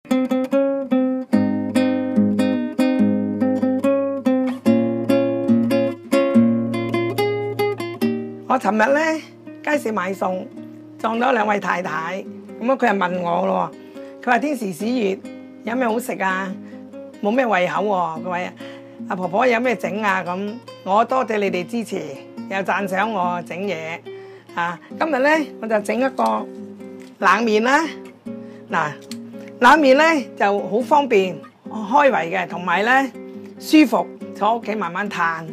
我尋日咧街市買餸，撞到兩位太太，咁佢又問我咯，佢話天時使熱，有咩好食啊？冇咩胃口喎，佢話阿婆婆有咩整啊？咁我多謝你哋支持，又讚賞我整嘢啊！今日咧我就整一個冷麵啦。嗱，冷麵咧就好方便開胃嘅，同埋咧舒服，坐屋企慢慢嘆。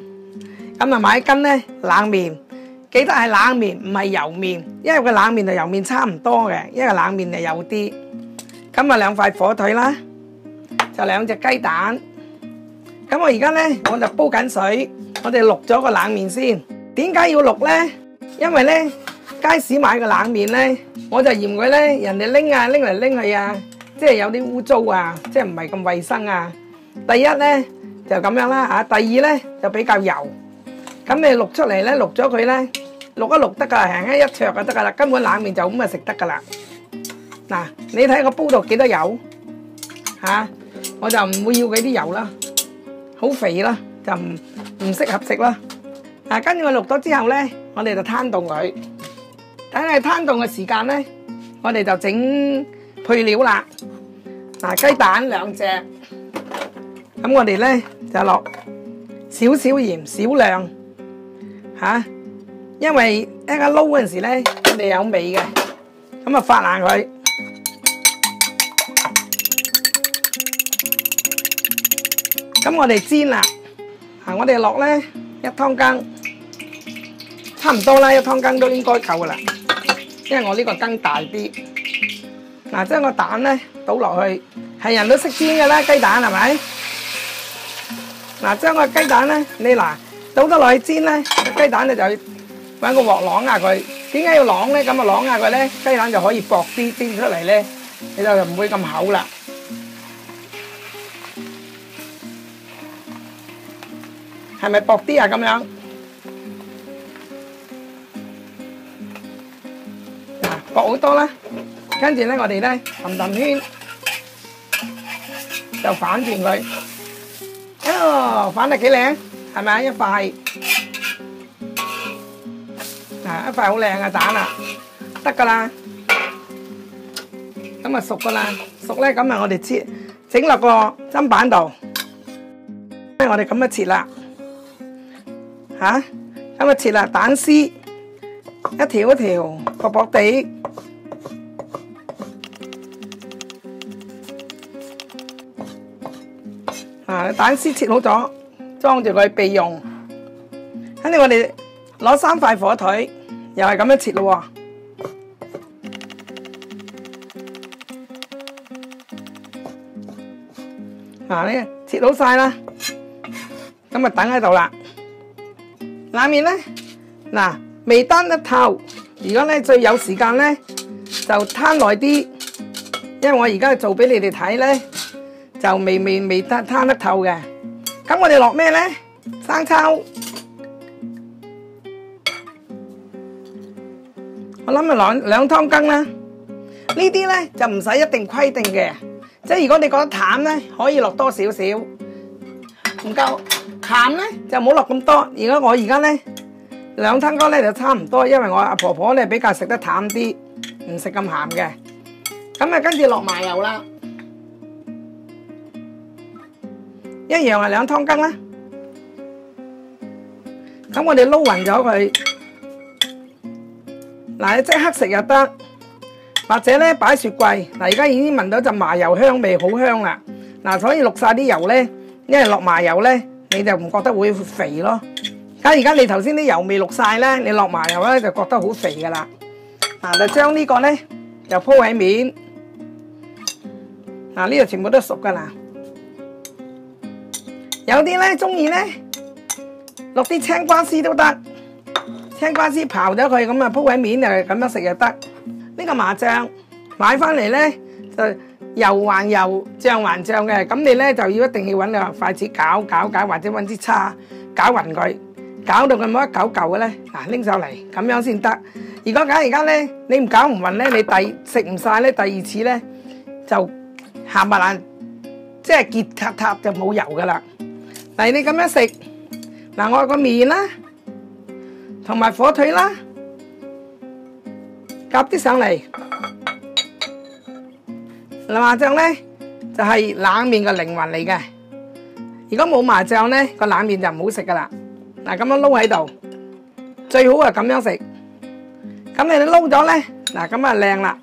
咁啊買一斤咧冷麵。記得係冷麵，唔係油麵，因為個冷麵同油麵差唔多嘅，因為冷麵係有啲。咁啊2塊火腿啦，就2隻雞蛋。咁我而家咧我就煲緊水，我哋渌咗個冷麵先。點解要渌咧？因為咧街市買嘅冷麵咧，我就嫌佢咧人哋拎嚟拎去啊，即係有啲污糟啊，即係唔係咁衞生啊。第一咧就咁樣啦嚇，第二咧就比較油。咁你渌出嚟咧，渌咗佢咧，渌一渌得噶，輕輕一灼就得噶啦，根本冷麵就咁啊食得噶啦。嗱，你睇個煲度幾多油嚇？我就唔會要佢啲油啦，好肥啦，就唔適合食啦。嗱，跟住我渌咗之後咧，我哋就攤凍佢。等佢攤凍嘅時間咧，我哋就整配料啦。嗱，雞蛋2隻，咁我哋咧就落少少鹽，少量。嚇，因為一間撈嗰陣時咧，我哋有味嘅，咁啊發爛佢。咁我哋煎啦，我哋落咧1湯羹，差唔多啦，1湯羹都應該夠噶啦，因為我呢個羹大啲。嗱，將個蛋咧倒落去，係人都識煎噶啦，雞蛋係咪？嗱，將個雞蛋咧，你嗱。倒咗落去煎咧，雞蛋咧就揾個鑊啷下佢。點解要啷咧？咁啊啷下佢咧，雞蛋就可以薄啲煎出嚟咧，你就唔會咁厚啦。係咪薄啲啊？咁樣嗱，薄好多啦。跟住咧，我哋咧氹圈就反轉佢。哦，反得幾靚！係咪一塊？一塊好靚嘅蛋啊，得㗎啦。咁啊熟㗎啦，熟咧咁啊我哋切整落個砧板度，我哋咁樣切啦，咁啊切啦，蛋絲一條一條薄薄地，蛋絲切好咗。裝住佢備用，跟住我哋攞3塊火腿，又係咁樣切咯喎。呢切好晒啦，咁啊等喺度啦。冷麵咧，嗱未攤得透，如果咧最有時間咧就攤耐啲，因為我而家做俾你哋睇咧，就未攤得透嘅。咁我哋落咩咧？生抽，我諗啊兩湯羹啦。呢啲咧就唔使一定規定嘅，即係如果你覺得淡咧，可以落多少少。唔夠鹹咧就唔好落咁多。我而家咧2湯羹咧就差唔多，因為我阿婆婆咧比較食得淡啲，唔食咁鹹嘅。咁啊跟住落麻油啦。一樣係2湯羹啦，咁我哋撈勻咗佢，嗱你即刻食又得，或者咧擺雪櫃。嗱而家已經聞到陣麻油香味，好香啦。嗱所以落晒啲油咧，因為落麻油咧，你就唔覺得會肥咯。而家你頭先啲油未落晒咧，你落麻油咧就覺得好肥噶啦。嗱就將呢個咧就鋪喺面，嗱呢度全部都熟噶啦。有啲咧中意咧落啲青瓜絲都得，青瓜絲刨咗佢咁啊鋪喺面就咁樣食就得。呢個麻醬買翻嚟咧就油還油，醬還醬嘅，咁你咧就要一定要揾個筷子攪或者揾支叉攪勻佢，攪到佢冇一嚿嚿嘅咧，嗱拎上嚟咁樣先得。如果而家咧你唔攪唔勻咧，你食唔晒咧，第二次咧就冚唪唥即係結塔塔就冇油噶啦。嗱，你咁樣食，嗱，我有個麵啦，同埋火腿啦，夾啲上嚟。麻醬咧就係冷麵嘅靈魂嚟嘅。如果冇麻醬咧，個冷麵就唔好食噶啦。嗱，咁樣撈喺度，最好係咁樣食。咁你撈咗咧，嗱，咁啊靚啦，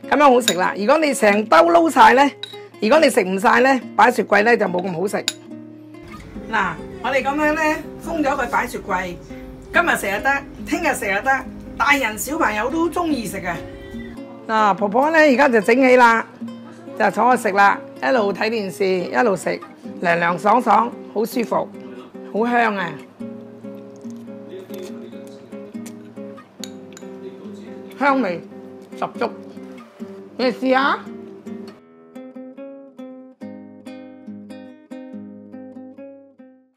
咁樣好食啦。如果你成兜撈晒咧，如果你食唔晒咧，擺雪櫃咧就冇咁好食。嗱，我哋咁樣咧封咗佢擺雪櫃，今日食又得，聽日食又得，大人小朋友都中意食嘅。嗱，婆婆咧而家就整起啦，就坐去食啦，一路睇電視，一路食，涼涼爽爽，好舒服，好香啊！香味十足，你試下。